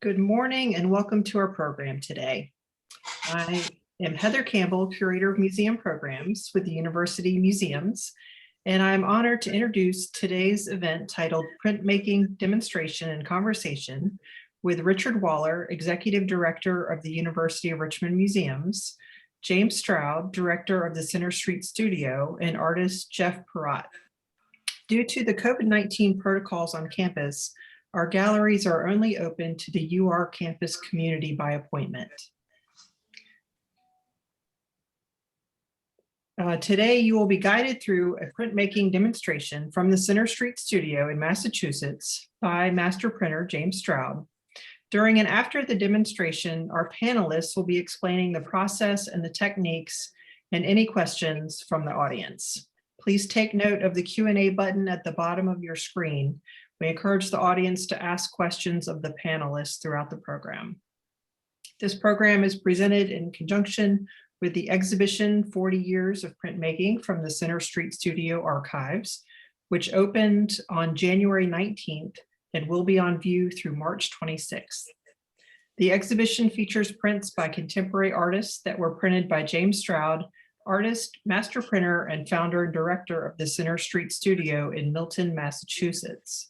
Good morning and welcome to our program today. I am Heather Campbell, Curator of Museum Programs with the University Museums, and I'm honored to introduce today's event titled Printmaking Demonstration and Conversation with Richard Waller, Executive Director of the University of Richmond Museums, James Stroud, Director of the Center Street Studio, and artist Jeff Perrott. Due to the COVID-19 protocols on campus, our galleries are only open to the UR campus community by appointment. Today, you will be guided through a printmaking demonstration from the Center Street Studio in Massachusetts by master printer James Stroud. During and after the demonstration, our panelists will be explaining the process and the techniques and any questions from the audience. Please take note of the Q&A button at the bottom of your screen. We encourage the audience to ask questions of the panelists throughout the program. This program is presented in conjunction with the exhibition 40 Years of Printmaking from the Center Street Studio Archives, which opened on January 19th and will be on view through March 26th. The exhibition features prints by contemporary artists that were printed by James Stroud, artist, master printer, and founder and director of the Center Street Studio in Milton, Massachusetts.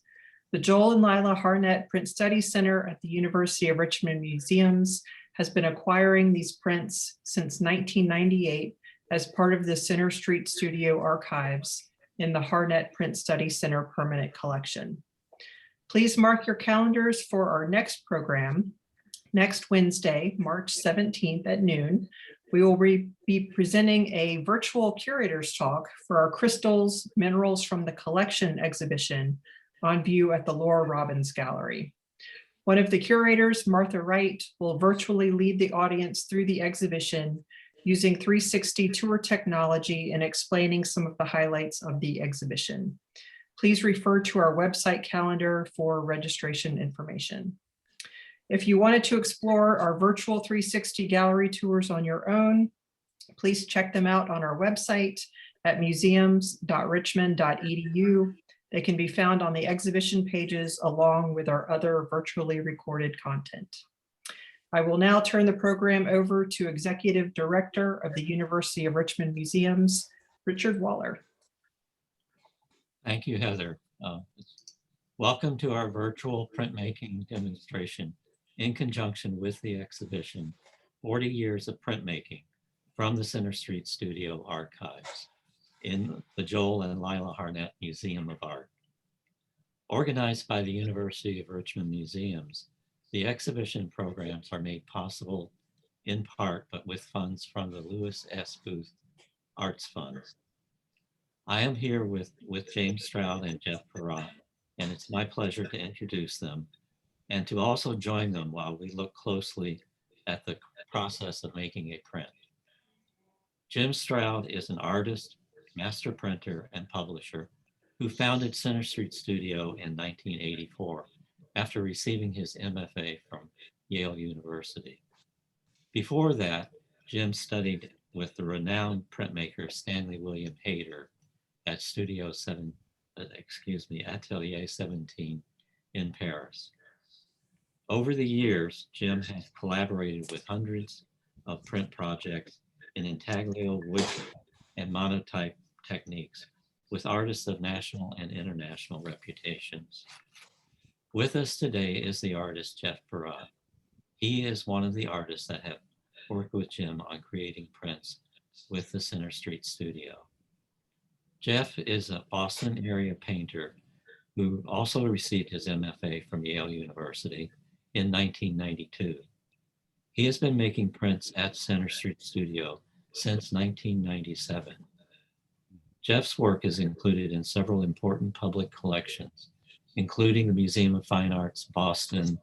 The Joel and Lila Harnett Print Study Center at the University of Richmond Museums has been acquiring these prints since 1998 as part of the Center Street Studio Archives in the Harnett Print Study Center Permanent Collection. Please mark your calendars for our next program. Next Wednesday, March 17th at noon, we will be presenting a virtual curator's talk for our Crystals, Minerals from the Collection exhibition on view at the Laura Robbins Gallery. One of the curators, Martha Wright, will virtually lead the audience through the exhibition using 360 tour technology and explaining some of the highlights of the exhibition. Please refer to our website calendar for registration information. If you wanted to explore our virtual 360 gallery tours on your own, please check them out on our website at museums.richmond.edu. They can be found on the exhibition pages along with our other virtually recorded content. I will now turn the program over to Executive Director of the University of Richmond Museums, Richard Waller. Thank you, Heather. Welcome to our virtual printmaking demonstration in conjunction with the exhibition 40 Years of Printmaking from the Center Street Studio Archives in the Joel and Lila Harnett Museum of Art. Organized by the University of Richmond Museums, the exhibition programs are made possible in part, but with funds from the Lewis S. Booth Arts Funds. I am here with James Stroud and Jeff Perrott, and it's my pleasure to introduce them and to also join them while we look closely at the process of making a print. Jim Stroud is an artist, master printer, and publisher who founded Center Street Studio in 1984 after receiving his MFA from Yale University. Before that, Jim studied with the renowned printmaker Stanley William Hayter at Atelier 17 in Paris. Over the years, Jim has collaborated with hundreds of print projects in intaglio, wood, and monotype techniques with artists of national and international reputations. With us today is the artist Jeff Perrott. He is one of the artists that have worked with Jim on creating prints with the Center Street Studio. Jeff is a Boston area painter who also received his MFA from Yale University in 1992. He has been making prints at Center Street Studio since 1997. Jeff's work is included in several important public collections, including the Museum of Fine Arts, Boston,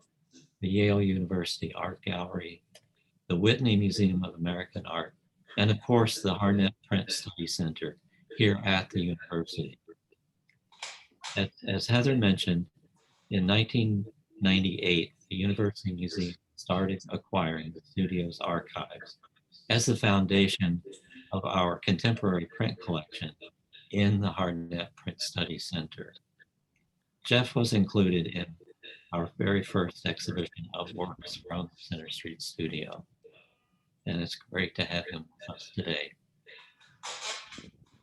the Yale University Art Gallery, the Whitney Museum of American Art, and of course, the Harnett Print Study Center here at the university. As Heather mentioned, in 1998, the University Museum started acquiring the studio's archives as the foundation of our contemporary print collection in the Harnett Print Study Center. Jeff was included in our very first exhibition of works from the Center Street Studio. And it's great to have him with us today.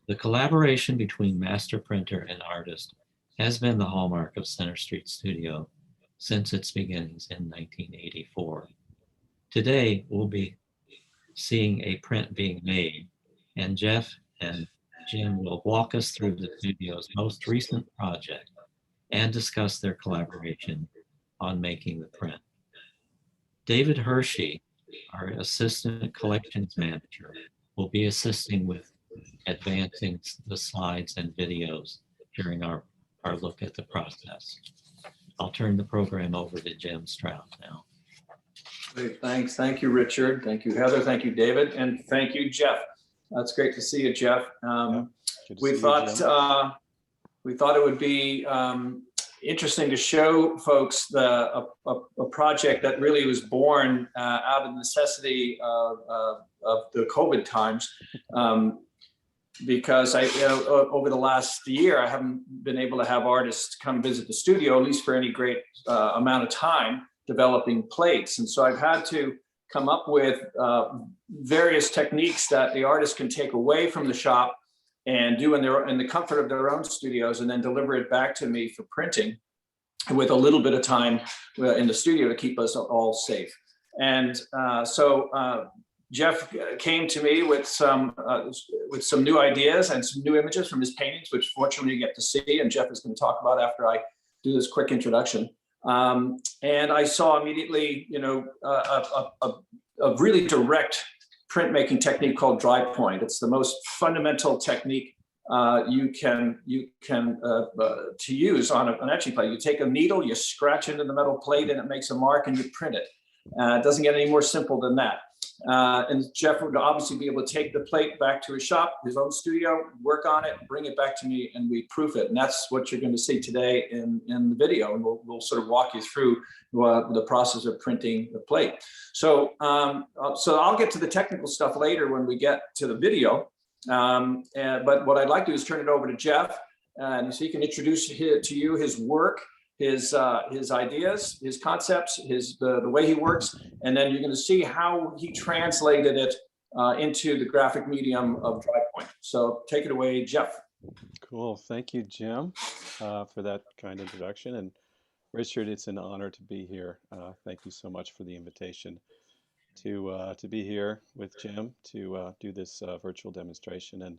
The collaboration between master printer and artist has been the hallmark of Center Street Studio since its beginnings in 1984. Today, we'll be seeing a print being made, and Jeff and Jim will walk us through the studio's most recent project and discuss their collaboration on making the print. David Hershey, our assistant collections manager, will be assisting with advancing the slides and videos during our look at the process. I'll turn the program over to Jim Stroud now. Great, thanks. Thank you, Richard. Thank you, Heather. Thank you, David. And thank you, Jeff. It's great to see you, Jeff. We thought it would be interesting to show folks a project that really was born out of necessity of the COVID times. Because over the last year, I haven't been able to have artists come visit the studio, at least for any great amount of time, developing plates. And so I've had to come up with various techniques that the artists can take away from the shop and do in the comfort of their own studios, and then deliver it back to me for printing with a little bit of time in the studio to keep us all safe. And so Jeff came to me with some new ideas and some new images from his paintings, which fortunately you get to see, and Jeff is going to talk about after I do this quick introduction. And I saw immediately, a really direct printmaking technique called dry point. It's the most fundamental technique you can to use on an etching plate. You take a needle, you scratch into the metal plate, and it makes a mark, and you print it. It doesn't get any more simple than that. And Jeff would obviously be able to take the plate back to his shop, his own studio, work on it, bring it back to me, and we proof it. And that's what you're going to see today in the video. And we'll sort of walk you through the process of printing the plate. So I'll get to the technical stuff later when we get to the video. But what I'd like to do is turn it over to Jeff, and so he can introduce to you his work, his ideas, his concepts, the way he works, and then you're going to see how he translated it into the graphic medium of dry point. So take it away, Jeff. Cool. Thank you, Jim, for that kind introduction. And Richard, it's an honor to be here. Thank you so much for the invitation to be here with Jim to do this virtual demonstration. And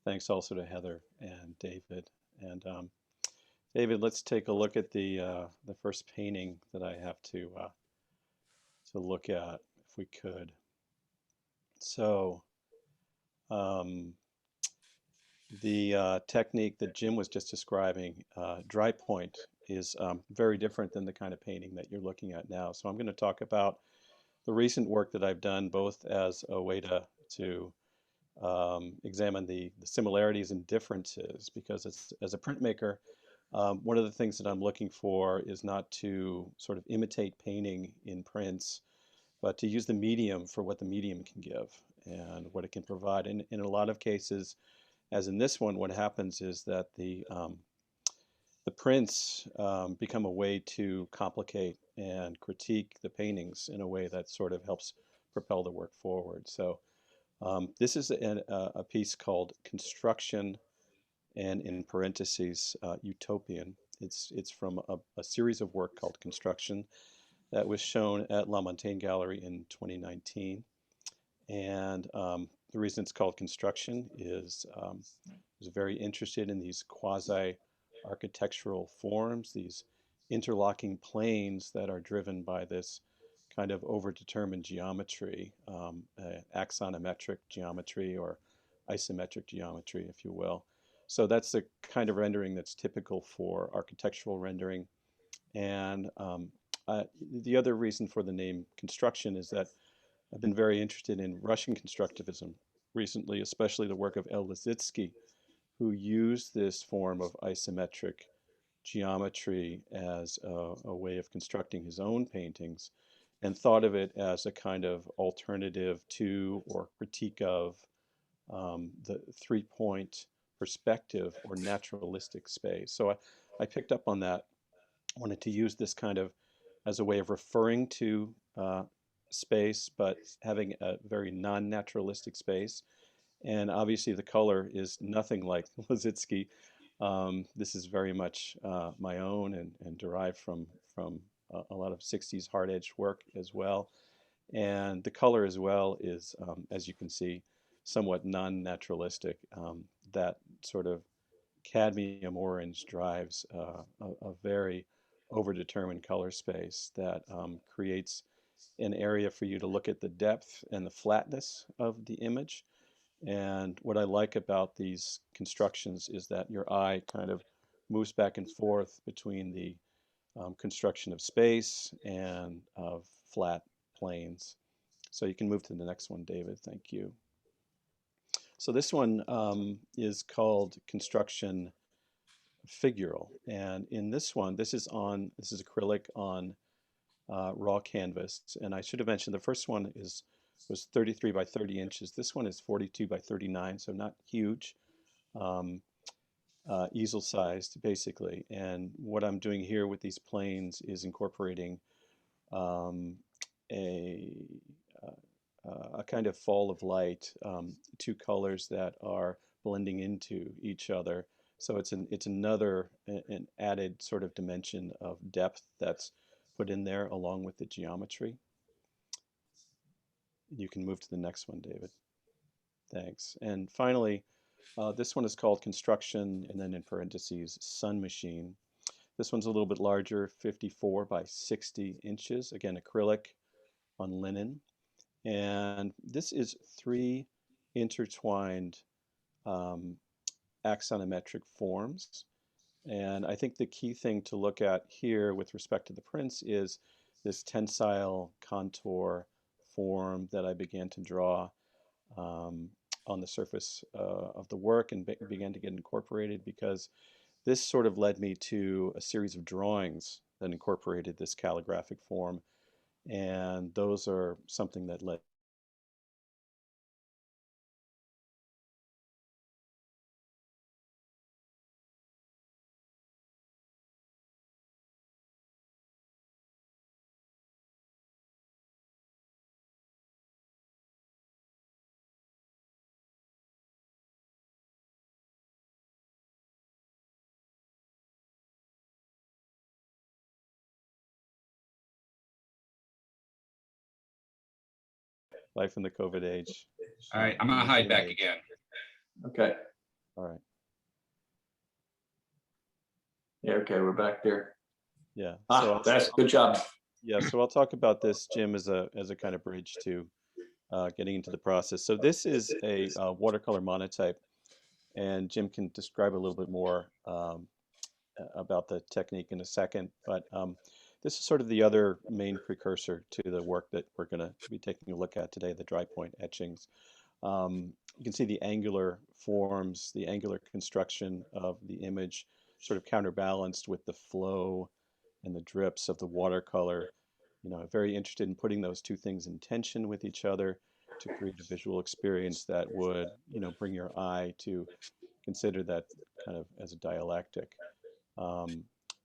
thanks also to Heather and David. And David, let's take a look at the first painting that I have to look at, if we could. So the technique that Jim was just describing, dry point, is very different than the kind of painting that you're looking at now. So I'm going to talk about the recent work that I've done, both as a way to examine the similarities and differences, because as a printmaker, one of the things that I'm looking for is not to sort of imitate painting in prints, but to use the medium for what the medium can give and what it can provide. And in a lot of cases, as in this one, what happens is that the prints become a way to complicate and critique the paintings in a way that sort of helps propel the work forward. So this is a piece called Construction, and in parentheses, Utopian. It's from a series of work called Construction that was shown at La Montagne Gallery in 2019. And the reason it's called Construction is I was very interested in these quasi-architectural forms, these interlocking planes that are driven by this kind of overdetermined geometry, axonometric geometry or isometric geometry, if you will. So that's the kind of rendering that's typical for architectural rendering. And the other reason for the name Construction is that I've been very interested in Russian constructivism recently, especially the work of El Lissitzky, who used this form of isometric geometry as a way of constructing his own paintings, and thought of it as a kind of alternative to or critique of the three-point perspective or naturalistic space. So I picked up on that wanted to use this kind of as a way of referring to space, but having a very non-naturalistic space. And obviously the color is nothing like Lizitzky. This is very much my own and derived from a lot of 60s hard edge work as well. And the color as well is, as you can see, somewhat non-naturalistic. That sort of cadmium orange drives a very overdetermined color space that creates an area for you to look at the depth and the flatness of the image. And what I like about these constructions is that your eye kind of moves back and forth between the construction of space and of flat planes. So you can move to the next one, David. Thank you. So this one is called construction figural. And in this one, this is acrylic on raw canvas. And I should have mentioned the first one was 33 by 30 inches. This one is 42 by 39, so not huge. Easel sized basically. And what I'm doing here with these planes is incorporating a, a kind of fall of light, two colors that are blending into each other. So it's another an added sort of dimension of depth that's put in there along with the geometry. You can move to the next one, David. Thanks. And finally, this one is called construction, and then in parentheses, sun machine. This one's a little bit larger, 54 by 60 inches. Again, acrylic on linen. And this is 3 intertwined axonometric forms. And I think the key thing to look at here with respect to the prints is this tensile contour form that I began to draw on the surface of the work and began to get incorporated, because this sort of led me to a series of drawings that incorporated this calligraphic form. And those are something that led life in the COVID age. All right, I'm gonna hide back again. Okay. All right. Yeah, okay, we're back there. Yeah. That's good job. Yeah, so I'll talk about this, Jim, as a kind of bridge to getting into the process. So this is a watercolor monotype, and Jim can describe a little bit more about the technique in a second. But this is sort of the other main precursor to the work that we're going to be taking a look at today, the dry point etchings. You can see the angular forms, the angular construction of the image sort of counterbalanced with the flow and the drips of the watercolor. You know, I'm very interested in putting those two things in tension with each other to create a visual experience that would, you know, bring your eye to consider that kind of as a dialectic.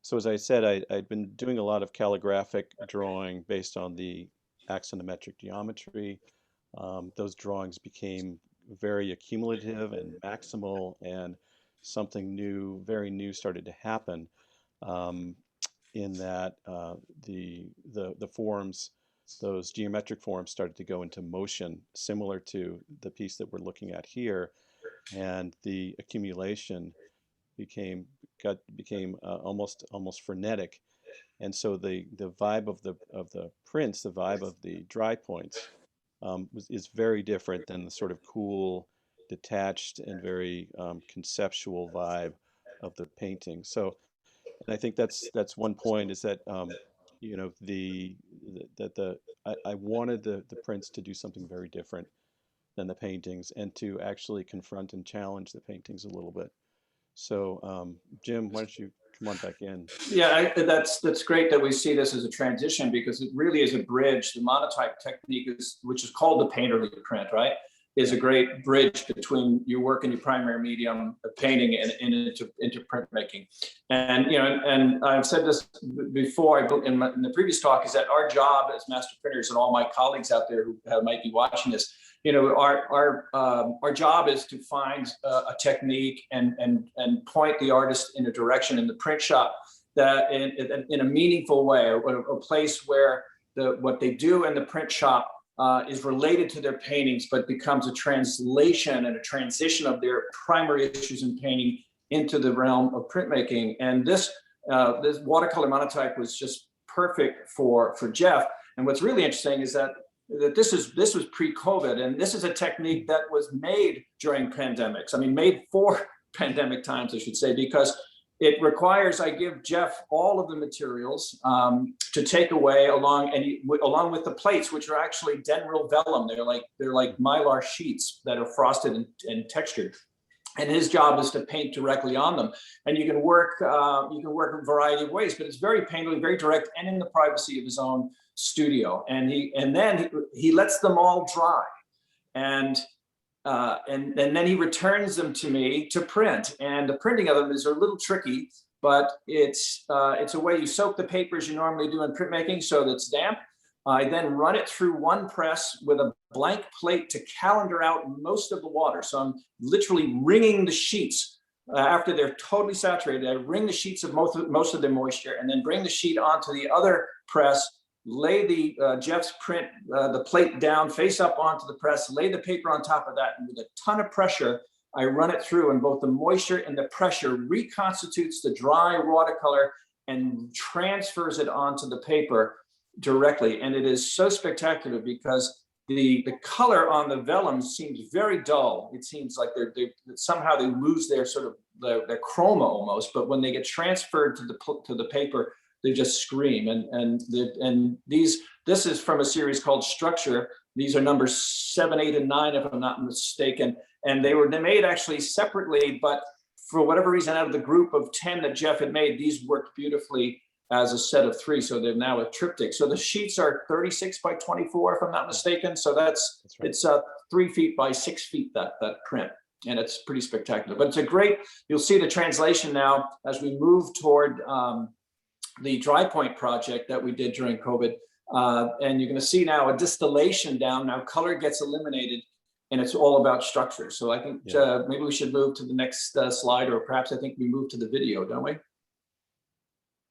So as I said, I'd been doing a lot of calligraphic drawing based on the axonometric geometry. Those drawings became very accumulative and maximal, and something new, very new, started to happen. In that the forms, those geometric forms, started to go into motion, similar to the piece that we're looking at here, and the accumulation became almost frenetic. And so the vibe of the prints, the vibe of the dry points, is very different than the sort of cool, detached, and very conceptual vibe of the painting. So, and I think that's one point, is that you know, I wanted the prints to do something very different than the paintings, and to actually confront and challenge the paintings a little bit. So Jim, why don't you come on back in? Yeah, that's great that we see this as a transition, because it really is a bridge. The monotype technique which is called the painterly print, right, is a great bridge between your work in your primary medium of painting and into printmaking. And and I've said this before in the previous talk, is that our job as master printers, and all my colleagues out there who might be watching this, our job is to find a technique and point the artist in a direction in the print shop that in a meaningful way, a place where what they do in the print shop is related to their paintings, but becomes a translation and a transition of their primary issues in painting into the realm of printmaking. And this watercolor monotype was just perfect for Jeff. And what's really interesting is that this was pre-COVID, and this is a technique that was made during pandemics. I mean, made for pandemic times, I should say, because it requires, I give Jeff all of the materials to take away along with the plates, which are actually Denril vellum. They're like mylar sheets that are frosted and textured. And his job is to paint directly on them. And you can work a variety of ways, but it's very painterly, very direct, and in the privacy of his own studio. And then he lets them all dry. And then he returns them to me to print. And the printing of them is a little tricky, but it's a way you soak the paper as you normally do in printmaking so that it's damp. I then run it through one press with a blank plate to calendar out most of the water. So I'm literally wringing the sheets after they're totally saturated. I wring the sheets of most of the moisture, and then bring the sheet onto the other press, lay the Jeff's print, the plate down face up onto the press, lay the paper on top of that, and with a ton of pressure, I run it through, and both the moisture and the pressure reconstitutes the dry watercolor and transfers it onto the paper directly. And it is so spectacular because the color on the vellum seems very dull. It seems like somehow they lose their sort of their chroma almost, but when they get transferred to the paper, they just scream. And this is from a series called Structure. These are numbers 7, 8, and 9, if I'm not mistaken. And they made actually separately, but for whatever reason, out of the group of 10 that Jeff had made, these worked beautifully as a set of 3. So they're now a triptych. So the sheets are 36 by 24, if I'm not mistaken. So that's right. It's 3 feet by 6 feet, that print. And it's pretty spectacular. But it's you'll see the translation now as we move toward the dry point project that we did during COVID. And you're going to see now a distillation down. Now color gets eliminated, and it's all about structure. So I think maybe we should move to the next slide, or perhaps I think we move to the video, don't we?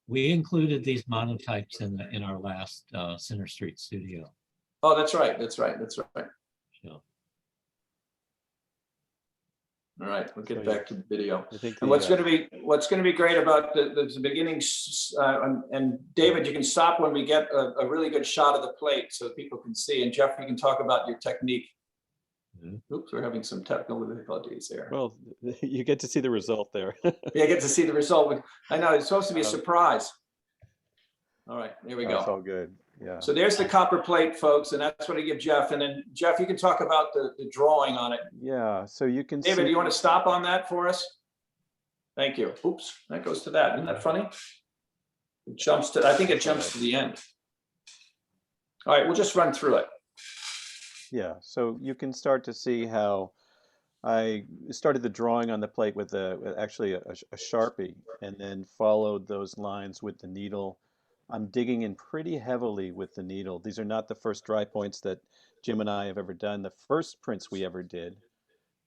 We included these monotypes in our last Center Street studio. Oh, that's right. So, all right, we'll get back to the video. And what's going to be great about the beginning, and David, you can stop when we get a really good shot of the plate so people can see. And Jeff, you can talk about your technique. Oops, we're having some technical difficulties there. Well, you get to see the result there. Yeah, I get to see the result. I know, it's supposed to be a surprise. All right, here we go. That's all good. Yeah. So there's the copper plate, folks, and that's what I give Jeff. And then Jeff, you can talk about the drawing on it. Yeah, so you can David, do you want to stop on that for us? Thank you. Oops, that goes to that. Isn't that funny? It jumps to, I think it jumps to the end. All right, we'll just run through it. Yeah, so you can start to see how I started the drawing on the plate with actually a Sharpie, and then followed those lines with the needle. I'm digging in pretty heavily with the needle. These are not the first dry points that Jim and I have ever done. The first prints we ever did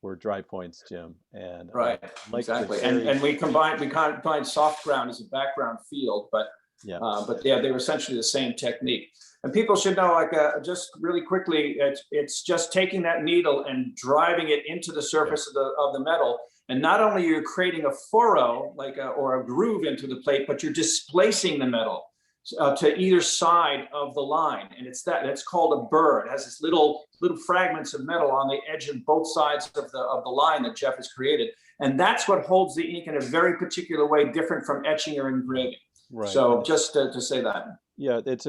were dry points, Jim. And right, exactly. And we combined soft ground as a background field, but they were essentially the same technique. And people should know, like, just really quickly, it's just taking that needle and driving it into the surface of the metal. And not only are you creating a furrow, or a groove into the plate, but you're displacing the metal to either side of the line. And it's called a burr. It has this little fragments of metal on the edge of both sides of the line that Jeff has created. And that's what holds the ink in a very particular way, different from etching or engraving. Right. So just to say that. Yeah, it's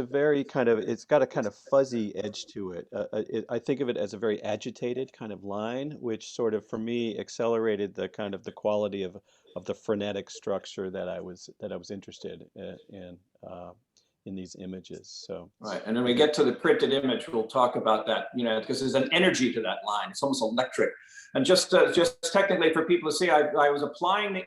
got a kind of fuzzy edge to it. I think of it as a very agitated kind of line, which sort of, for me, accelerated the quality of the frenetic structure that I was interested in. in these images. So right, and then we get to the printed image, we'll talk about that, you know, because there's an energy to that line. It's almost electric. And just technically for people to see, I was applying the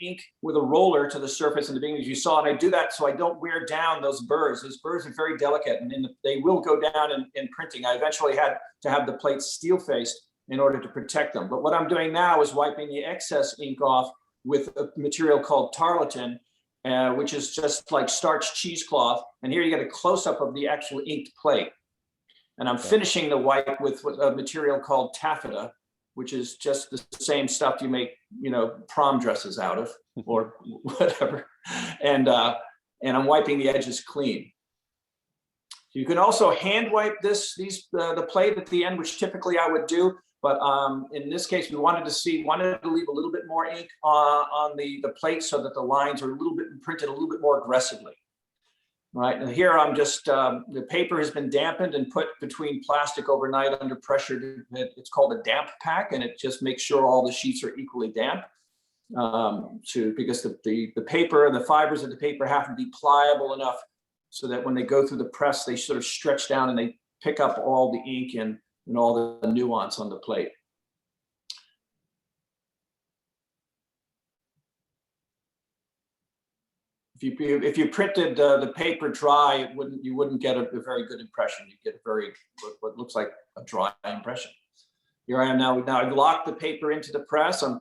ink with a roller to the surface in the beginning, as you saw, and I do that so I don't wear down those burrs. Those burrs are very delicate, and they will go down in printing. I eventually had to have the plates steel faced in order to protect them. But what I'm doing now is wiping the excess ink off with a material called tarlatan, which is just like starch cheesecloth. And here you get a close-up of the actual inked plate. And I'm finishing the wipe with a material called taffeta, which is just the same stuff you make, you know, prom dresses out of, or whatever. And I'm wiping the edges clean. You can also hand wipe the plate at the end, which typically I would do. But in this case, we wanted to leave a little bit more ink on the plate so that the lines are printed a little bit more aggressively. Right, and here I'm just, the paper has been dampened and put between plastic overnight under pressure. It's called a damp pack, and it just makes sure all the sheets are equally damp. Because the paper, the fibers of the paper have to be pliable enough so that when they go through the press, they sort of stretch down and they pick up all the ink and all the nuance on the plate. If you printed the paper dry, you wouldn't get a very good impression. You get what looks like a dry impression. Here I am now. Now I've locked the paper into the press. I'm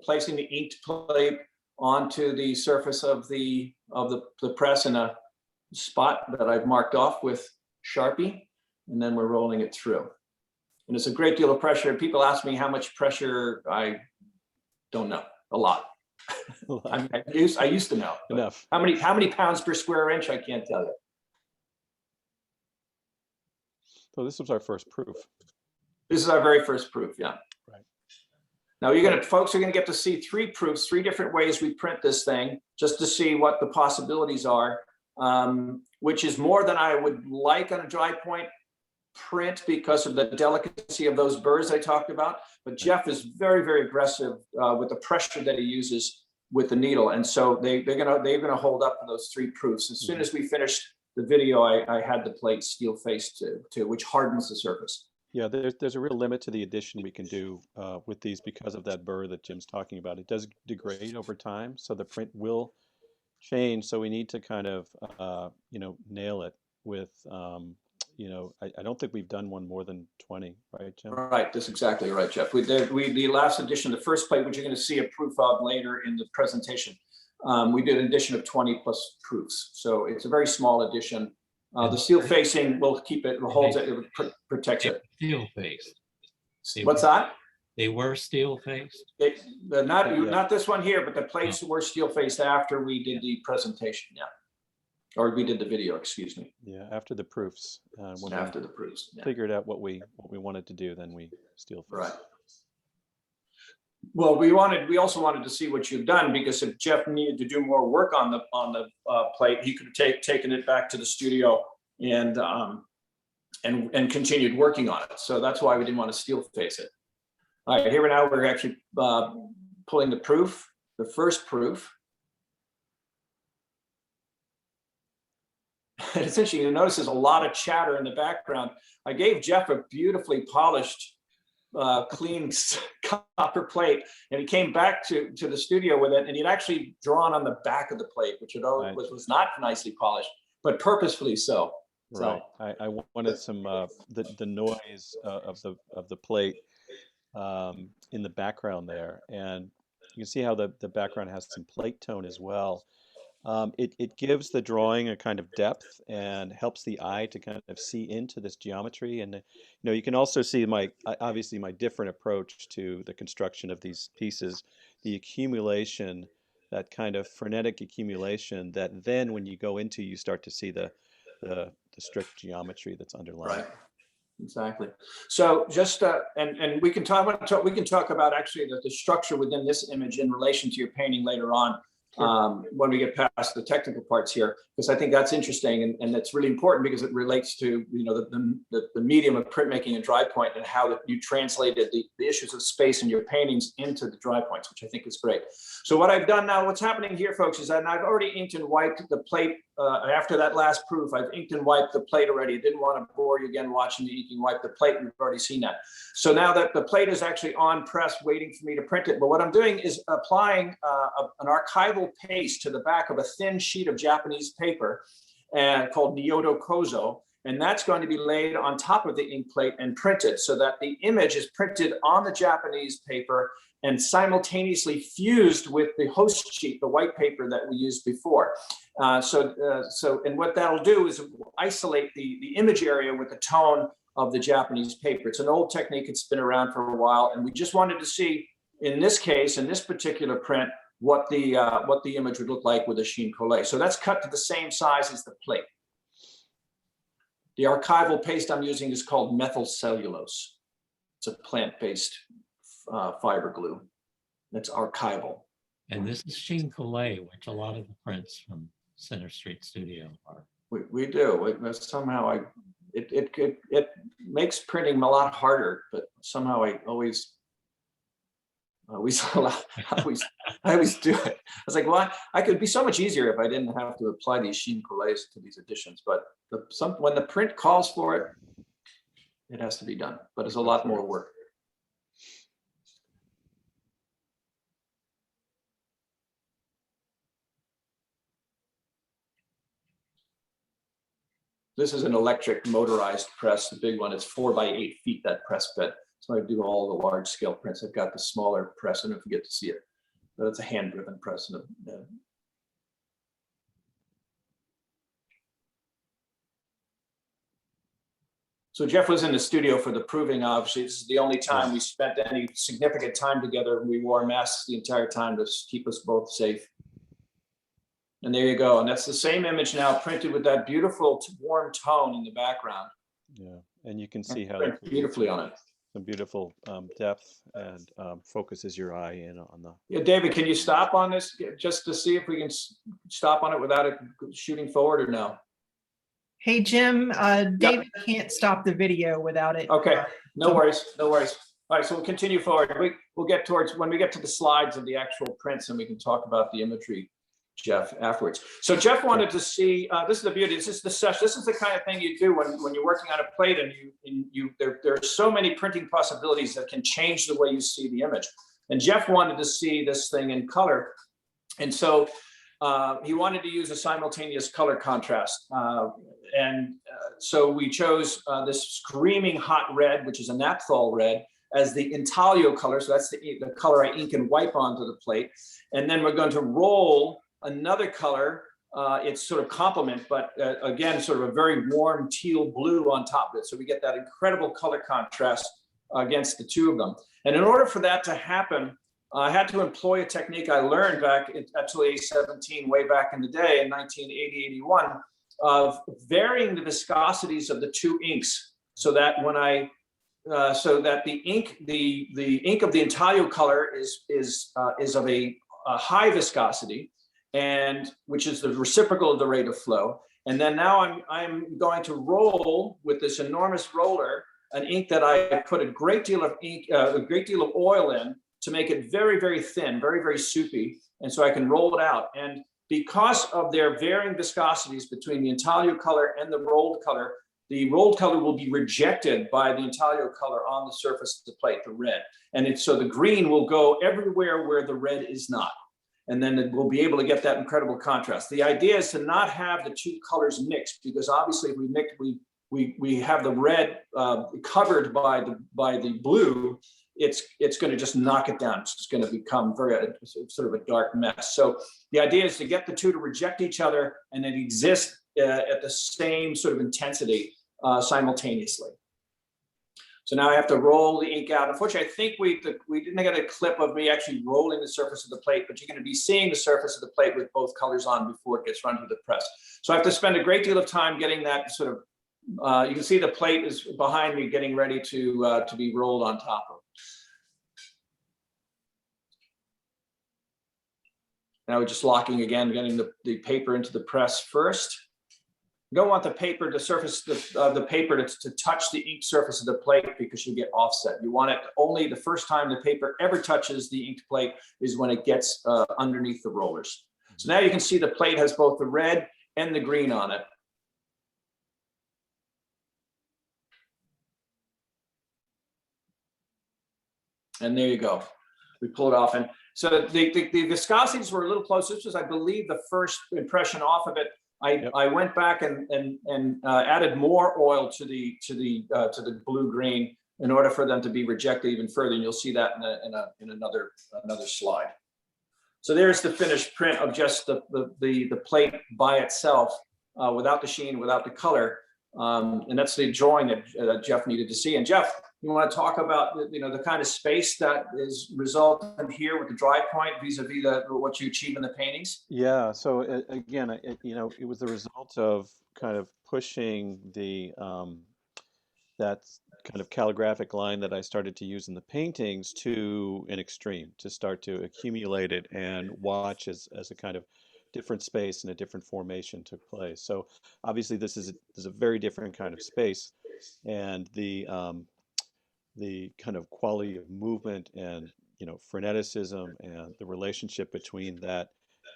placing the inked plate onto the surface of the press in a spot that I've marked off with Sharpie, and then we're rolling it through. And it's a great deal of pressure. People ask me how much pressure. I don't know. A lot. I used to know. Enough. How many pounds per square inch? I can't tell you. So this was our first proof. This is our very first proof. Yeah. Right. Now folks are gonna get to see three proofs, three different ways we print this thing, just to see what the possibilities are, which is more than I would like on a dry point print because of the delicacy of those burrs I talked about. But Jeff is very, very aggressive with the pressure that he uses with the needle, and so they're gonna hold up to those three proofs. As soon as we finished the video, I had the plate steel faced to which hardens the surface. Yeah, there's a real limit to the addition we can do with these because of that burr that Jim's talking about. It does degrade over time, so the print will change. So we need to kind of nail it with I don't think we've done one more than 20, right, Jim? Right, that's exactly right, Jeff. The last edition, the first plate, which you're going to see a proof of later in the presentation, we did an edition of 20 plus proofs. So it's a very small edition. The steel facing will keep it, holds it, it protects it. Steel faced. What's that? They were steel faced. Not this one here, but the plates were steel faced after we did the presentation. Yeah. Or we did the video, excuse me. Yeah, after the proofs. When after the proofs. Yeah. Figured out what we wanted to do, then we steel faced. Right. Well, we also wanted to see what you've done, because if Jeff needed to do more work on the plate, he could have taken it back to the studio and continued working on it. So that's why we didn't want to steel face it. All right, here now we're actually pulling the proof, the first proof. And it's interesting, you notice there's a lot of chatter in the background. I gave Jeff a beautifully polished, clean copper plate, and he came back to the studio with it, and he'd actually drawn on the back of the plate, which was not nicely polished, but purposefully so. Right. I wanted some the noise of the plate in the background there, and you can see how the background has some plate tone as well. It gives the drawing a kind of depth and helps the eye to kind of see into this geometry. And you can also see obviously my different approach to the construction of these pieces, the accumulation, that kind of frenetic accumulation that then when you go into, you start to see the strict geometry that's underlying. Right. Exactly. So just and we can talk about actually the structure within this image in relation to your painting later on. when we get past the technical parts here, because I think that's interesting and that's really important because it relates to the medium of printmaking and dry point and how that you translated the issues of space in your paintings into the dry points, which I think is great. So what I've done now, what's happening here, folks, is that I've already inked and wiped the plate. After that last proof, I've inked and wiped the plate already. I didn't want to bore you again watching the inking wipe the plate. We've already seen that. So now that the plate is actually on press waiting for me to print it, but what I'm doing is applying an archival paste to the back of a thin sheet of Japanese paper called Nyoto Kozo. And that's going to be laid on top of the ink plate and printed so that the image is printed on the Japanese paper and simultaneously fused with the host sheet, the white paper that we used before. And what that'll do is isolate the image area with the tone of the Japanese paper. It's an old technique. It's been around for a while. And we just wanted to see, in this case, in this particular print, what the image would look like with a chine collé. So that's cut to the same size as the plate. The archival paste I'm using is called methyl cellulose. It's a plant-based fiber glue. That's archival. And this is chine collé, which a lot of the prints from Center Street Studio are. We do. Somehow it makes printing a lot harder, but somehow I always do it. I was like, well, I could be so much easier if I didn't have to apply these chine collés to these editions. But when the print calls for it, it has to be done. But it's a lot more work. This is an electric motorized press, the big one. It's 4 by 8 feet, that press bed. So I do all the large scale prints. I've got the smaller press. I don't know if you get to see it, but it's a hand driven press. So Jeff was in the studio for the proving. Obviously, this is the only time we spent any significant time together. We wore masks the entire time to keep us both safe. And there you go. And that's the same image now printed with that beautiful warm tone in the background. Yeah, and you can see how beautifully on it. Some beautiful depth and focuses your eye in on the. Yeah, David, can you stop on this just to see if we can stop on it without it shooting forward or no? Hey, Jim, David can't stop the video without it. Okay, no worries, no worries. All right, so we'll continue forward. We'll get towards, when we get to the slides of the actual prints, and we can talk about the imagery, Jeff, afterwards. So Jeff wanted to see, this is the beauty, this is the kind of thing you do when you're working on a plate and there are so many printing possibilities that can change the way you see the image. And Jeff wanted to see this thing in color. And so he wanted to use a simultaneous color contrast. So we chose this screaming hot red, which is a naphthol red, as the intaglio color. So that's the color I ink and wipe onto the plate. And then we're going to roll another color. It's sort of complement, but again, sort of a very warm teal blue on top of it. So we get that incredible color contrast against the two of them. And in order for that to happen, I had to employ a technique I learned back at TUI 17, way back in the day in 1980, 81, of varying the viscosities of the two inks, so that when so that the ink of the intaglio color is of a high viscosity, and which is the reciprocal of the rate of flow. And then now I'm going to roll with this enormous roller an ink that I put a great deal of oil in to make it very, very thin, very, very soupy. And so I can roll it out. And because of their varying viscosities between the intaglio color and the rolled color will be rejected by the intaglio color on the surface of the plate, the red. And so the green will go everywhere where the red is not. And then we'll be able to get that incredible contrast. The idea is to not have the two colors mixed, because obviously if we mix, we have the red covered by the blue, it's going to just knock it down. It's just going to become sort of a dark mess. So the idea is to get the two to reject each other and then exist at the same sort of intensity simultaneously. So now I have to roll the ink out. Unfortunately, I think we didn't get a clip of me actually rolling the surface of the plate, but you're going to be seeing the surface of the plate with both colors on before it gets run through the press. So I have to spend a great deal of time getting that sort of, you can see the plate is behind me getting ready to be rolled on top of. Now we're just locking again, getting the paper into the press first. You don't want the paper to surface the paper to touch the ink surface of the plate because you get offset. You want it only the first time the paper ever touches the inked plate is when it gets underneath the rollers. So now you can see the plate has both the red and the green on it. And there you go. We pull it off. And so the viscosities were a little close. This was, I believe, the first impression off of it. I went back and added more oil to the blue green in order for them to be rejected even further. And you'll see that in another slide. So there's the finished print of just the plate by itself, without the sheen, without the color. And that's the drawing that Jeff needed to see. And Jeff, you want to talk about the kind of space that is resultant here with the dry point vis-a-vis what you achieve in the paintings? Yeah. So again, it was the result of kind of pushing the that kind of calligraphic line that I started to use in the paintings to an extreme, to start to accumulate it and watch as a kind of different space and a different formation took place. So obviously this is a very different kind of space, and the kind of quality of movement and freneticism and the relationship between that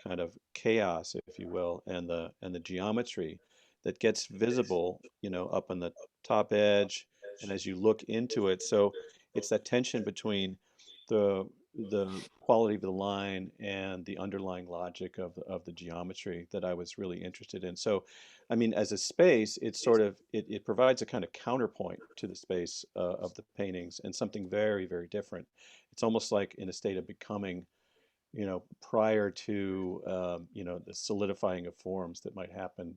kind of chaos, if you will, and the geometry that gets visible, up on the top edge, and as you look into it. So it's that tension between the quality of the line and the underlying logic of the geometry that I was really interested in. So, I mean, as a space, it's sort of it provides a kind of counterpoint to the space of the paintings, and something very, very different. It's almost like in a state of becoming, prior to the solidifying of forms that might happen,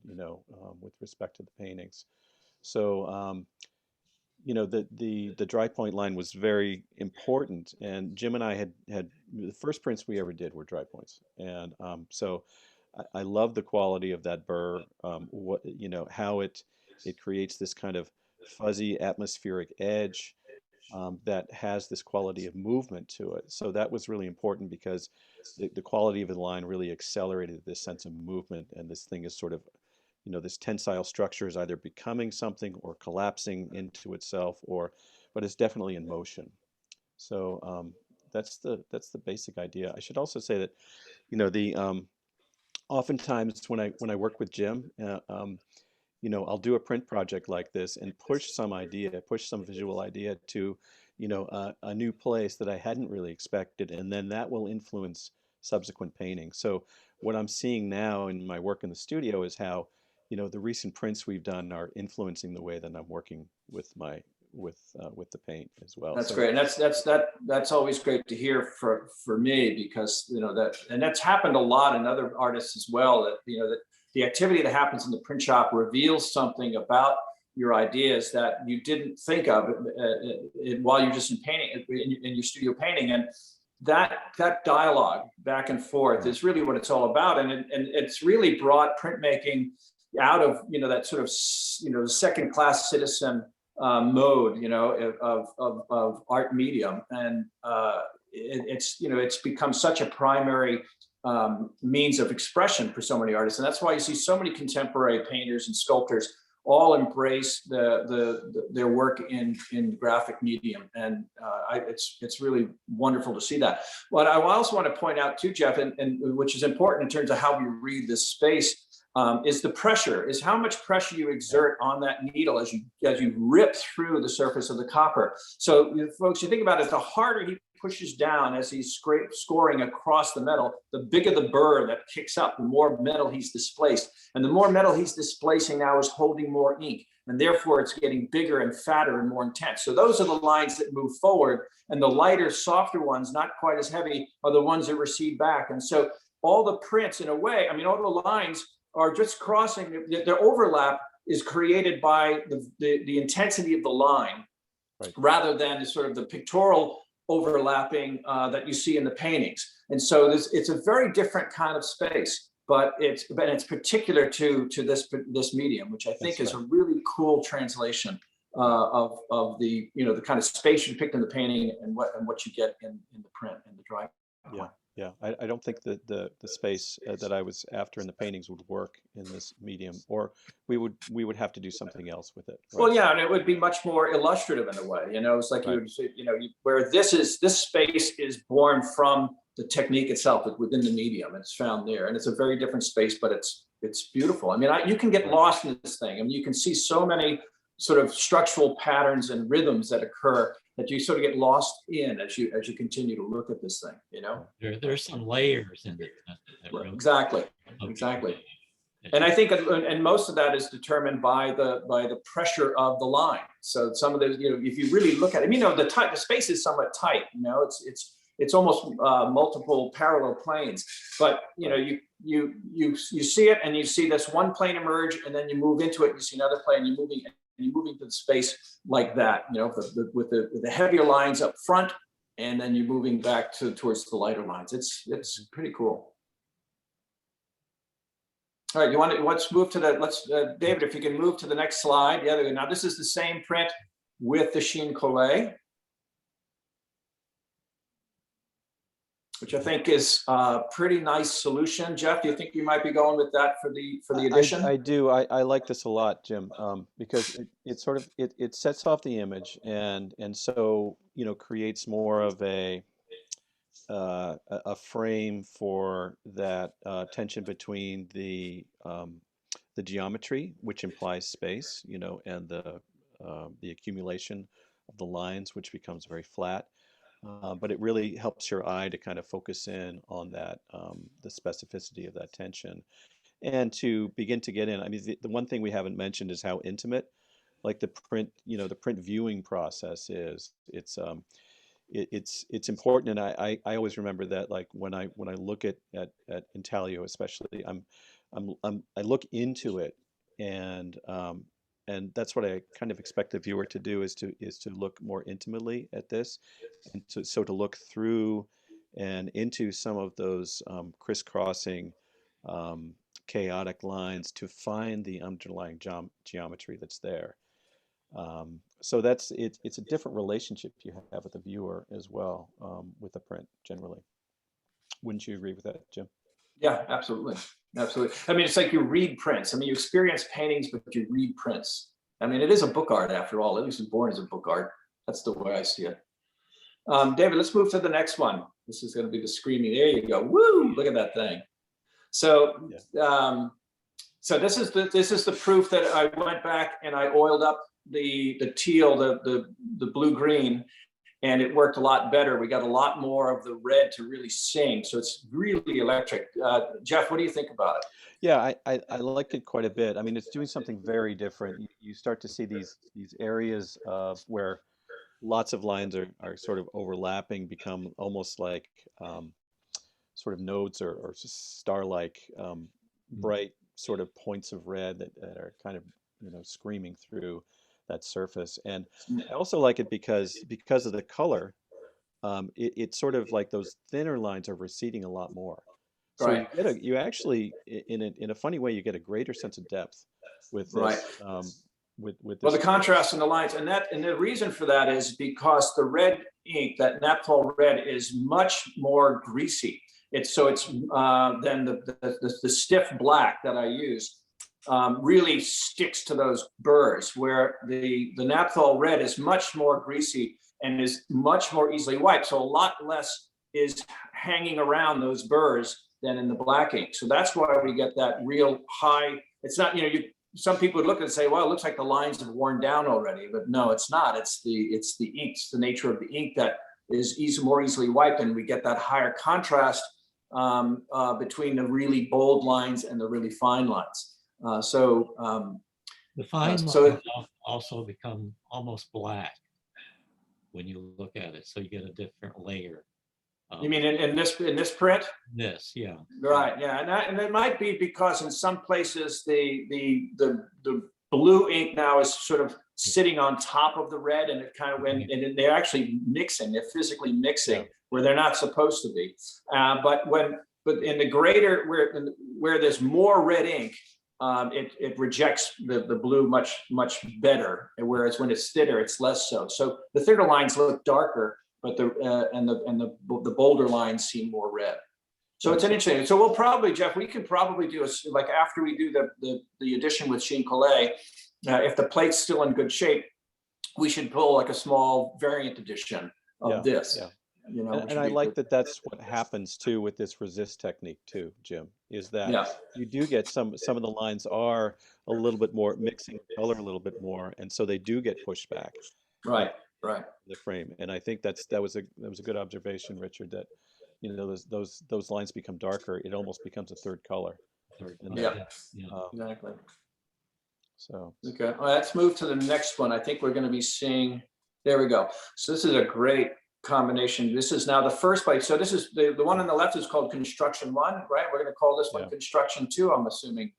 with respect to the paintings. So the dry point line was very important, and Jim and I had the first prints we ever did were dry points, and so I love the quality of that burr. How it creates this kind of fuzzy atmospheric edge that has this quality of movement to it. So that was really important because the quality of the line really accelerated this sense of movement, and this thing is sort of, this tensile structure is either becoming something or collapsing into itself, but it's definitely in motion. So that's the basic idea. I should also say that, oftentimes when I work with Jim, I'll do a print project like this and push some visual idea to, a new place that I hadn't really expected, and then that will influence subsequent painting. So what I'm seeing now in my work in the studio is how, the recent prints we've done are influencing the way that I'm working with the paint as well. That's So, great, and that's always great to hear for me, because that's happened a lot in other artists as well. That that the activity that happens in the print shop reveals something about your ideas that you didn't think of while you're just in painting in your studio painting, and that dialogue back and forth is really what it's all about, and it's really brought printmaking out of that sort of second class citizen mode of art medium, and it's become such a primary means of expression for so many artists, and that's why you see so many contemporary painters and sculptors all embrace their work in graphic medium, and it's really wonderful to see that. What I also want to point out too, Jeff, and which is important in terms of how we read this space, is the pressure, is how much pressure you exert on that needle as you rip through the surface of the copper. So folks, you think about it, the harder he pushes down as he's scoring across the metal, the bigger the burr that kicks up, the more metal he's displaced. And the more metal he's displacing now is holding more ink, and therefore it's getting bigger and fatter and more intense. So those are the lines that move forward, and the lighter, softer ones, not quite as heavy, are the ones that recede back. And so all the prints, in a way, I mean, all the lines are just crossing, their overlap is created by the intensity of the line, right, rather than sort of the pictorial overlapping that you see in the paintings. And so it's a very different kind of space, but it's particular to this medium, which I think is a really cool translation of the the kind of space you picked in the painting and what you get in the print and the dry point. Yeah. Yeah, I don't think that the space that I was after in the paintings would work in this medium, or we would have to do something else with it, right? Well, yeah, and it would be much more illustrative in a way. It's like you Right. would say, where this space is born from the technique itself within the medium. It's found there, and it's a very different space, but it's beautiful. I mean, you can get Right. lost in this thing. I mean, you can see so many sort of structural patterns and rhythms that occur that you sort of get lost in as you continue to look at this thing. There's some layers in it. that really- Exactly. And I think, and most of that is determined by the pressure of the line. So some of the, if you really look at it, the space is somewhat tight. It's almost multiple parallel planes. But you see it, and you see this one plane emerge, and then you move into it. You see another plane. You're moving to the space like that. With the heavier lines up front, and then you're moving back towards the lighter lines. It's pretty cool. All right, let's move to David, if you can move to the next slide. Yeah, now this is the same print with the Sheen Collet, which I think is a pretty nice solution. Jeff, do you think you might be going with that for the edition? I do. I like this a lot, Jim, because it sort of it sets off the image and so creates more of a frame for that tension between the geometry, which implies space, and the accumulation of the lines, which becomes very flat. But it really helps your eye to kind of focus in on that, the specificity of that tension, and to begin to get in. I mean, the one thing we haven't mentioned is how intimate, like the print viewing process is. It's important, and I always remember that, like when I look at Intaglio especially, I look into it, and that's what I kind of expect the viewer to do, is to look more intimately at this, and to look through and into some of those crisscrossing chaotic lines to find the underlying geometry that's there. So it's a different relationship you have with the viewer as well, with the print generally. Wouldn't you agree with that, Jim? Yeah, absolutely. Absolutely. I mean, it's like you read prints. I mean, you experience paintings, but you read prints. I mean, it is a book art after all. At least it's born as a book art. That's the way I see it. David, let's move to the next one. This is going to be the screaming. There you go. Woo! Look at that thing. So, Yeah. So this is the proof that I went back and I oiled up the teal, the blue green, and it worked a lot better. We got a lot more of the red to really sing. So it's really electric. Jeff, what do you think about it? Yeah, I liked it quite a bit. I mean, it's doing something very different. You start to see these areas of where lots of lines are sort of overlapping, become almost like sort of nodes or star-like, bright sort of points of red that are kind of screaming through that surface. And I also like it because of the color. It's sort of like those thinner lines are receding a lot more. So Right. you actually, in a funny way, you get a greater sense of depth with this. Right. With Well, this. the contrast in the lines, and the reason for that is because the red ink, that naphthol red, is much more greasy. It's than the stiff black that I use really sticks to those burrs, where the naphthol red is much more greasy and is much more easily wiped. So a lot less is hanging around those burrs than in the black ink. So that's why we get that real high. It's not, some people would look and say, well, it looks like the lines have worn down already, but no, it's not. It's the ink, it's the nature of the ink that is more easily wiped, and we get that higher contrast between the really bold lines and the really fine lines. The fine so lines also become almost black when you look at it, so you get a different layer. You mean in this print? This, yeah. Right, yeah, and it might be because in some places the blue ink now is sort of sitting on top of the red, and it kind of and they're actually mixing. They're physically mixing where they're not supposed to be. But in the greater where there's more red ink, it rejects the blue much better. And whereas when it's thinner, it's less so. So the thinner lines look darker but the bolder lines seem more red. So it's interesting. So we'll probably, Jeff, we could probably do like after we do the addition with Sheen Collet, if the plate's still in good shape, we should pull like a small variant edition of this. Yeah. You know, And I like that that's what happens too with this resist technique too, Jim, is that you do get some of the lines are a little bit more mixing color a little bit more, and so they do get pushed back. Right. The frame. And I think that was a good observation, Richard, that those lines become darker, it almost becomes a third color. Exactly. So okay, well, let's move to the next one. I think we're going to be seeing, there we go. So this is a great combination. This is now the first bite. So this is the one on the left is called Construction 1, right? We're going to call this one Construction 2, I'm assuming.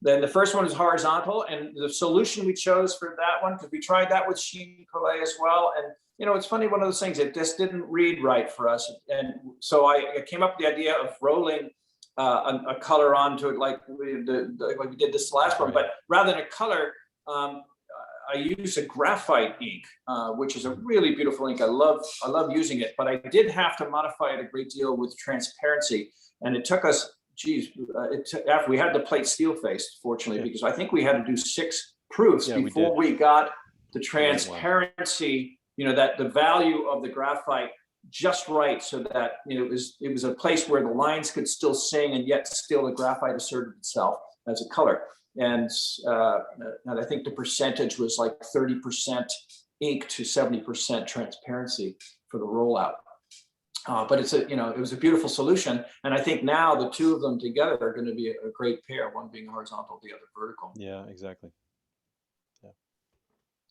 Then the first one is horizontal, and the solution we chose for that one, because we tried that with Sheen Collet as well, and it's funny, one of those things, it just didn't read right for us, and so I came up with the idea of rolling a color onto it like we did this last one, but rather than a color, I use a graphite ink, which is a really beautiful ink. I love using it, but I did have to modify it a great deal with transparency, and it took us, after we had the plate steel faced, fortunately, because I think we had to do 6 proofs before we got the transparency, that the value of the graphite just right, so that it was a place where the lines could still sing and yet still the graphite asserted itself as a color. And I think the percentage was like 30% ink to 70% transparency for the rollout. But it's it was a beautiful solution, and I think now the two of them together are going to be a great pair. One being horizontal, the other vertical. Yeah, exactly.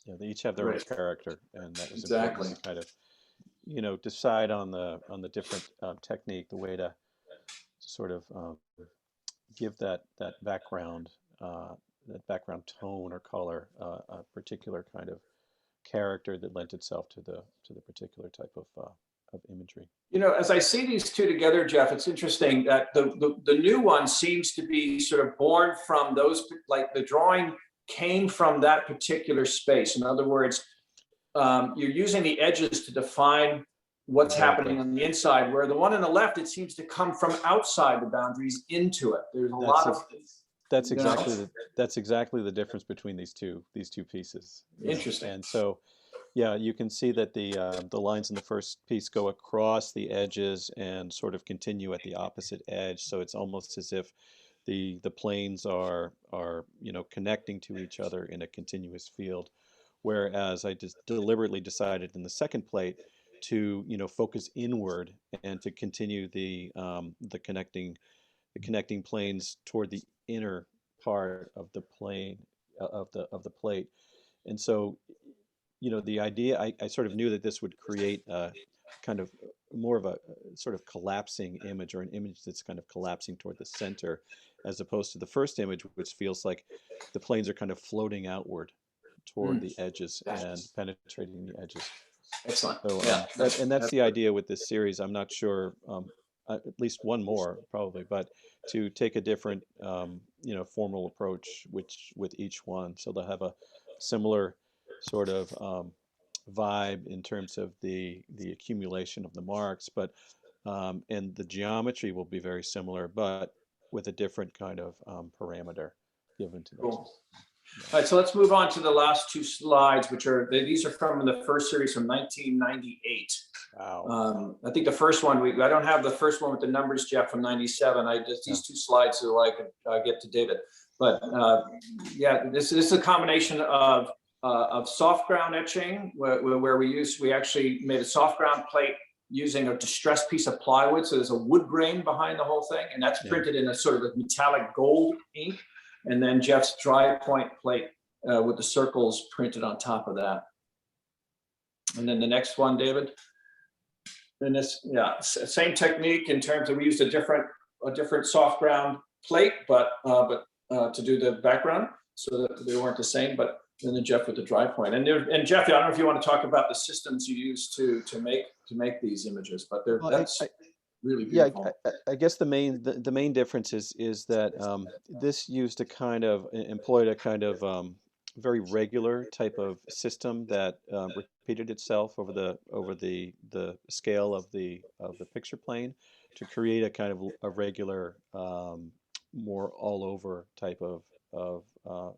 Yeah, they each have their own character, and that was important to kind of decide on the different technique, the way to sort of give that background tone or color a particular kind of character that lent itself to the particular type of imagery. As I see these two together, Jeff, it's interesting that the new one seems to be sort of born from those, like the drawing came from that particular space. In other words, you're using the edges to define what's happening on the inside, where the one on the left, it seems to come from outside the boundaries into it. There's a lot of that's exactly the difference between these two pieces. Interesting. And so yeah, you can see that the lines in the first piece go across the edges and sort of continue at the opposite edge, so it's almost as if the planes are connecting to each other in a continuous field, whereas I just deliberately decided in the second plate to focus inward and to continue the connecting planes toward the inner part of the plane of the plate. And so the idea, I sort of knew that this would create a kind of more of a sort of collapsing image, or an image that's kind of collapsing toward the center, as opposed to the first image, which feels like the planes are kind of floating outward toward the edges and penetrating the edges. Excellent. So, that's the idea with this series. I'm not sure, at least one more probably, but to take a different, formal approach with each one. So they'll have a similar sort of vibe in terms of the accumulation of the marks, but and the geometry will be very similar, but with a different kind of parameter given to them. Cool. All right, so let's move on to the last 2 slides, which are, these are from the first series from 1998. Wow. I think the first one, I don't have the first one with the numbers, Jeff, from 97. I just, these 2 slides so I can get to David. But this is a combination of soft ground etching, where we actually made a soft ground plate using a distressed piece of plywood. So there's a wood grain behind the whole thing, and that's printed in a sort of a metallic gold ink. And then Jeff's dry point plate with the circles printed on top of that. And then the next one, David. And this, same technique in terms of, we used a different soft ground plate, but to do the background, so that they weren't the same. But then Jeff with the dry point. And Jeff, I don't know if you want to talk about the systems you use to make these images, but that's really beautiful. Yeah, I guess the main difference is that this used a kind of employed a kind of very regular type of system that repeated itself over the scale of the picture plane to create a kind of a regular, more all over type of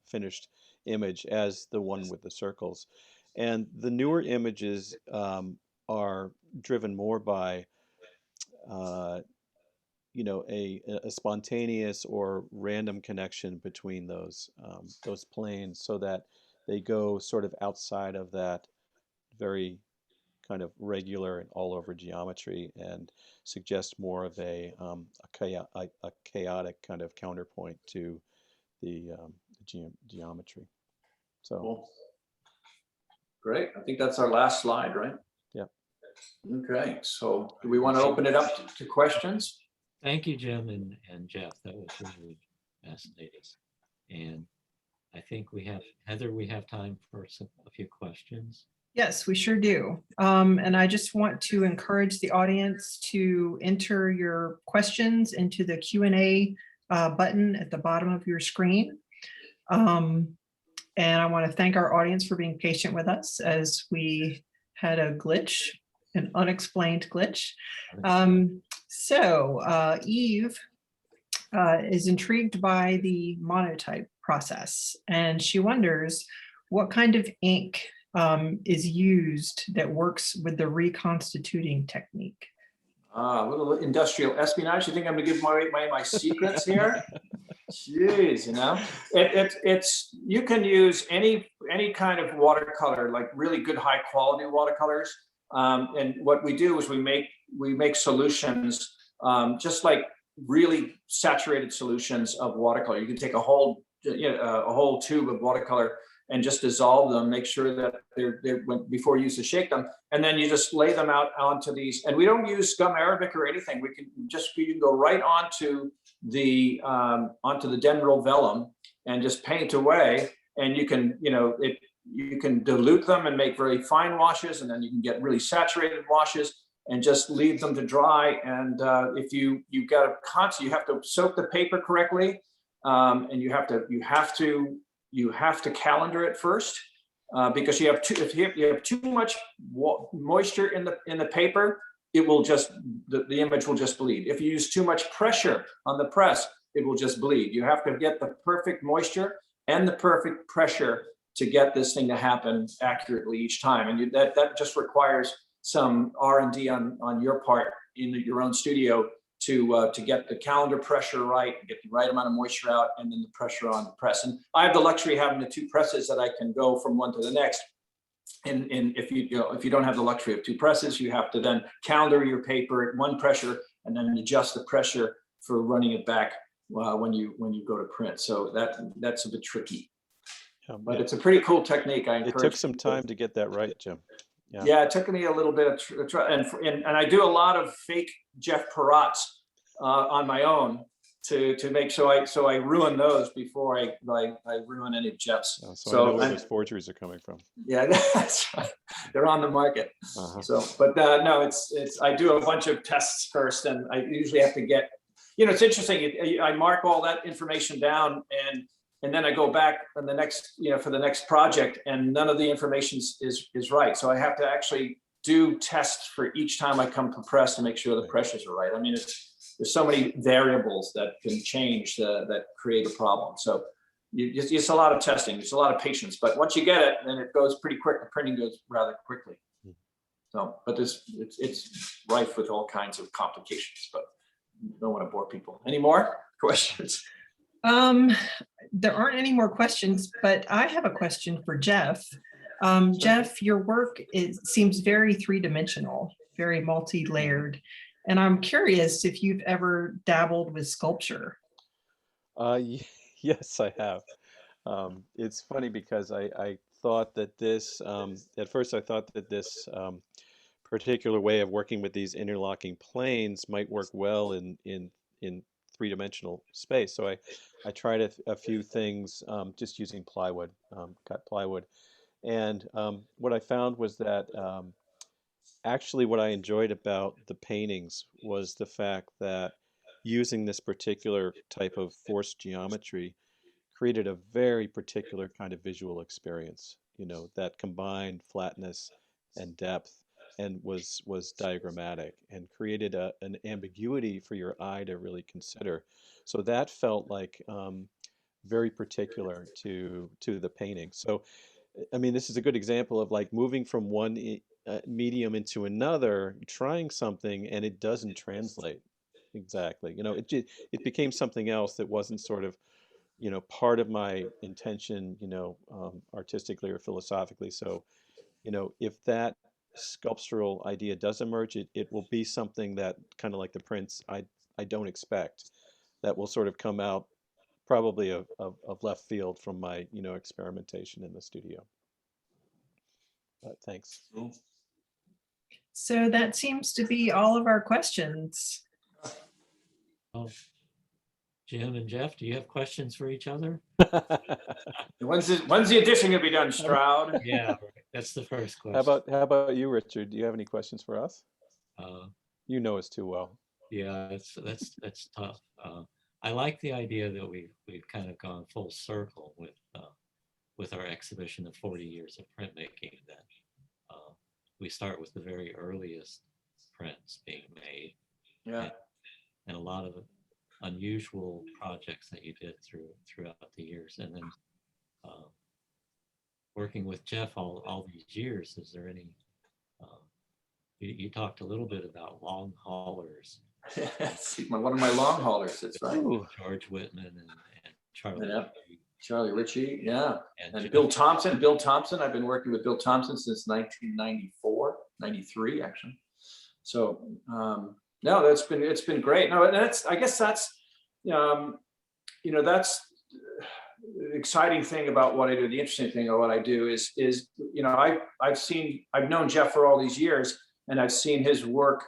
finished image as the one with the circles. And the newer images are driven more by uh, a spontaneous or random connection between those planes, so that they go sort of outside of that very kind of regular and all over geometry and suggest more of a chaotic kind of counterpoint to the geometry. So Cool. Great. I think that's our last slide, right? yeah. Okay, so do we want to open it up to questions? Thank you, Jim and Jeff. That was really fascinating. And I think Heather, we have time for a few questions. Yes, we sure do. And I just want to encourage the audience to enter your questions into the Q&A button at the bottom of your screen. And I want to thank our audience for being patient with us as we had a glitch, an unexplained glitch. Eve is intrigued by the monotype process, and she wonders what kind of ink is used that works with the reconstituting technique. A little industrial espionage. You think I'm gonna give my secrets here? Jeez, it's you can use any kind of watercolor, like really good high quality watercolors. And what we do is we make solutions, just like really saturated solutions of watercolor. You can take a whole tube of watercolor and just dissolve them, make sure that they're before you use to shake them, and then you just lay them out onto these. And we don't use gum arabic or anything. You can go right onto the dendral vellum and just paint away. And you can you can dilute them and make very fine washes, and then you can get really saturated washes and just leave them to dry. And if you've got you have to soak the paper correctly, and you have to calendar it first, because if you have too much moisture in the paper, it will just the image will just bleed. If you use too much pressure on the press, it will just bleed. You have to get the perfect moisture and the perfect pressure to get this thing to happen accurately each time. And that just requires some R&D on your part in your own studio to get the calendar pressure right, get the right amount of moisture out, and then the pressure on the press. And I have the luxury of having the two presses that I can go from one to the next. And if you don't have the luxury of two presses, you have to then calendar your paper at one pressure and then adjust the pressure for running it back when you go to print. So that's a bit tricky. But it's a pretty cool technique. It took some time to get that right, Jim. Yeah, it took me a little bit of try, and I do a lot of fake Jeff Perrotts on my own to make so I ruin those before I ruin any of Jeff's. So I know where those forgeries are coming from. Yeah, that's right. They're on the market. Uh-huh. So, but no, it's I do a bunch of tests first, and I usually have to get. It's interesting. I mark all that information down, and then I go back on the next, for the next project, and none of the information is right. So I have to actually do tests for each time I come to press to make sure the pressures are right. I mean, there's so many variables that can change that create a problem. So it's a lot of testing, it's a lot of patience. But once you get it, then it goes pretty quick. The printing goes rather quickly. So, but it's rife with all kinds of complications. But don't want to bore people. Any more questions? There aren't any more questions, but I have a question for Jeff. Jeff, your work seems very three-dimensional, very multi-layered, and I'm curious if you've ever dabbled with sculpture. Yes, I have. It's funny because I thought that this, at first I thought that this particular way of working with these interlocking planes might work well in three-dimensional space. So I tried a few things just using plywood, cut plywood. And what I found was that actually what I enjoyed about the paintings was the fact that using this particular type of forced geometry created a very particular kind of visual experience, that combined flatness and depth and was diagrammatic and created an ambiguity for your eye to really consider. So that felt like very particular to the painting. So, I mean, this is a good example of like moving from one medium into another, trying something, and it doesn't translate exactly. It became something else that wasn't sort of, part of my intention, artistically or philosophically. So, if that sculptural idea does emerge, it will be something that kind of like the prints I don't expect, that will sort of come out probably of left field from my, experimentation in the studio. But thanks. Cool. So that seems to be all of our questions. Oh, Jim and Jeff, do you have questions for each other? When's the edition gonna be done, Stroud? Yeah, right. That's the first How question. about you, Richard? Do you have any questions for us? Uh, You know us too well. yeah, that's tough. I like the idea that we've kind of gone full circle with our exhibition of 40 years of printmaking. That we start with the very earliest prints being made, Yeah. and a lot of unusual projects that you did throughout the years, and then working with Jeff all these years. Is there any? You talked a little bit about long haulers. One of my long haulers, that's right. Ooh. George Whitman and Charlie. Yeah. Charlie Ritchie, yeah. And Jeff. Bill Thompson. I've been working with Bill Thompson since 1994, 93 actually. So no, it's been great. No, and I guess that's that's the exciting thing about what I do. The interesting thing about what I do is I've known Jeff for all these years, and I've seen his work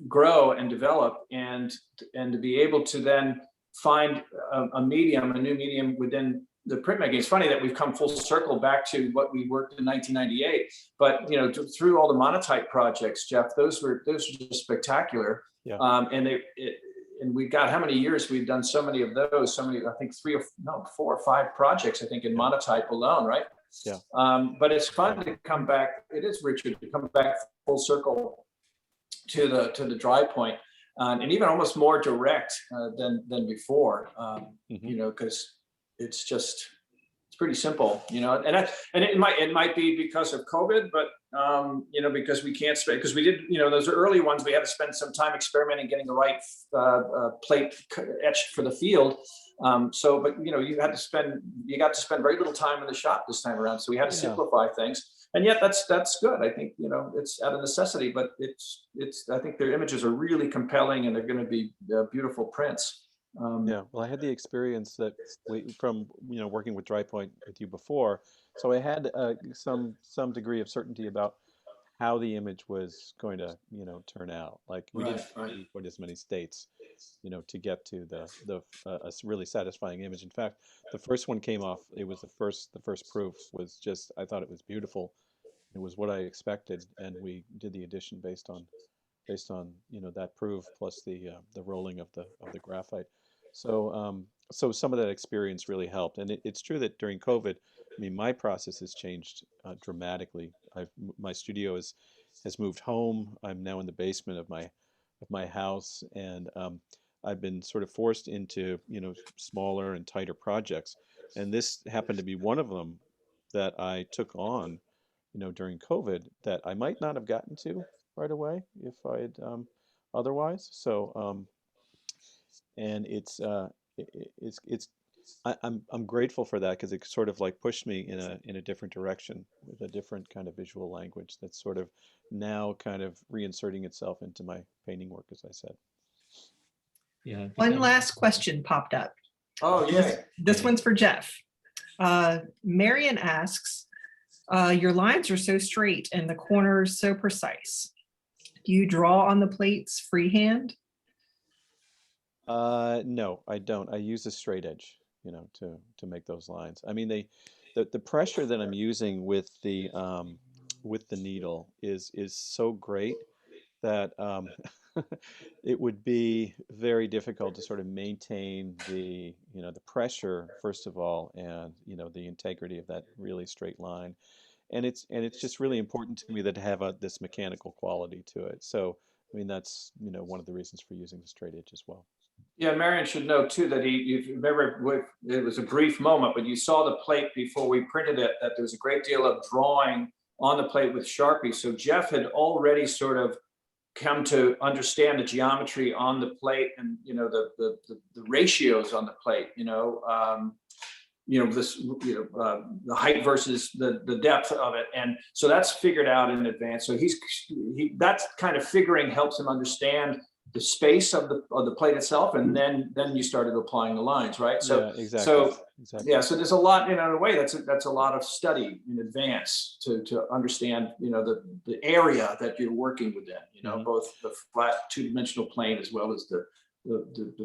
grow and develop, and to be able to then find a new medium within the printmaking. It's funny that we've come full circle back to what we worked in 1998, but through all the monotype projects, Jeff, those were just spectacular. Yeah. And we've got how many years we've done so many of those, I think 4 or 5 projects, I think, in monotype alone, right? Yeah. But it's fun to come back. It is, Richard, to come back full circle to the dry point, and even almost more direct than before, because it's pretty simple, and it might be because of COVID, but because we can't spend, because we did, those early ones, we had to spend some time experimenting, getting the right plate etched for the field. But you got to spend very little time in the shop this time around, so we had to simplify things. And yet that's good. I think, it's out of necessity, but I think their images are really compelling, and they're going to be beautiful prints. Yeah, well, I had the experience that from working with dry point with you before, so I had some degree of certainty about how the image was going to turn out. Like we didn't need quite as many states to get to the a really satisfying image. In fact, the first one came off. It was the first proof was just, I thought it was beautiful. It was what I expected, and we did the addition based on that proof plus the rolling of the graphite. So some of that experience really helped, and it's true that during COVID, I mean, my process has changed dramatically. My studio has moved home. I'm now in the basement of my house, and I've been sort of forced into smaller and tighter projects, and this happened to be one of them that I took on during COVID that I might not have gotten to right away if I'd otherwise. So and I'm grateful for that, because it sort of like pushed me in a different direction with a different kind of visual language that's sort of now kind of reinserting itself into my painting work, as I said. Yeah. One last question popped up. Oh, yeah. This one's for Jeff. Marion asks, your lines are so straight and the corners so precise. Do you draw on the plates freehand? No, I don't. I use a straight edge, to make those lines. I mean, the pressure that I'm using with the needle is so great that it would be very difficult to sort of maintain the, the pressure, first of all, and, the integrity of that really straight line. And it's just really important to me that to have this mechanical quality to it. So, I mean, that's, one of the reasons for using the straight edge as well. Yeah, Marion should know too that you remember, it was a brief moment, but you saw the plate before we printed it, that there was a great deal of drawing on the plate with Sharpie. So Jeff had already sort of come to understand the geometry on the plate and, the ratios on the plate, the height versus the depth of it. And so that's figured out in advance. So that's kind of figuring helps him understand the space of the plate itself, and then you started applying the lines, right? So Yeah, exactly. so Exactly. yeah, so there's a lot, in a way that's a lot of study in advance to understand, the area that you're working within, Mhm. both the flat two-dimensional plane as well as the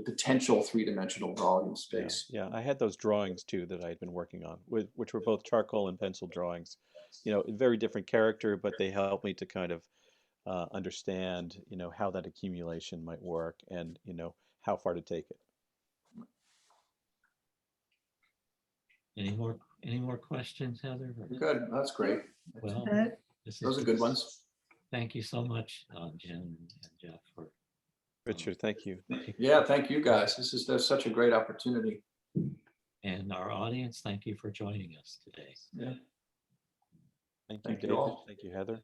potential three-dimensional volume space. Yeah, I had those drawings too that I had been working on, which were both charcoal and pencil drawings. Very different character, but they helped me to kind of understand, how that accumulation might work and, how far to take it. Any more questions, Heather? Good, that's great. Well, this Those is are good ones. Thank you so much, Jen and Jeff, for Richard, thank you. Yeah, thank you guys. There's such a great opportunity. and our audience. Thank you for joining us today. Yeah. Thank you, Thank you David. all. Thank you, Heather.